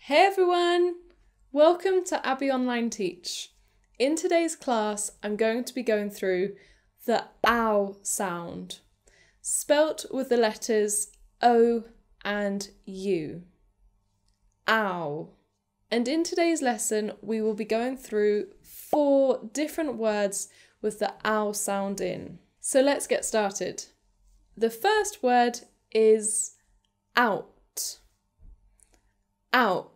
Hey everyone! Welcome to Abby Online Teach. In today's class, I'm going to be going through the ow sound, spelt with the letters O and U. Ow. And in today's lesson, we will be going through 4 different words with the ow sound in. So let's get started. The first word is out. Out.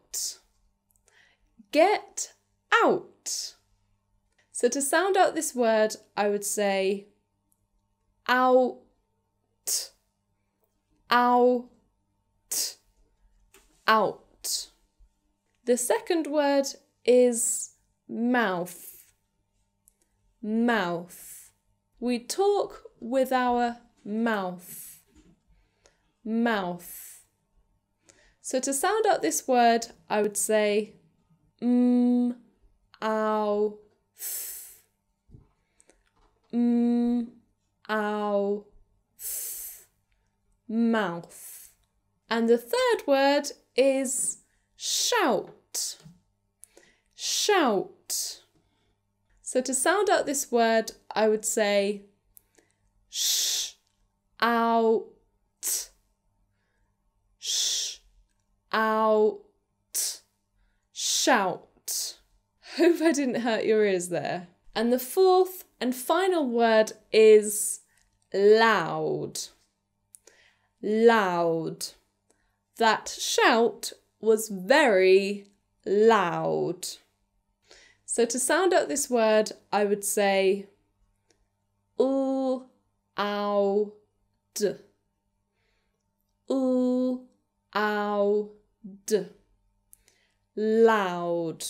Get out. So to sound out this word, I would say out, out, out. The second word is mouth, mouth. We talk with our mouth, mouth. So to sound out this word, I would say ow, th. Ow, th. Mouth. And the third word is shout, shout. So to sound out this word, I would say sh, out, sh, out, shout. Hope I didn't hurt your ears there. And the fourth and final word is loud. Loud. That shout was very loud. So to sound out this word, I would say ow, d. Ow, d. Loud.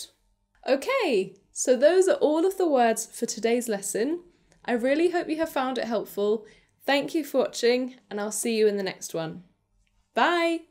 Okay, so those are all of the words for today's lesson. I really hope you have found it helpful. Thank you for watching, and I'll see you in the next one. Bye!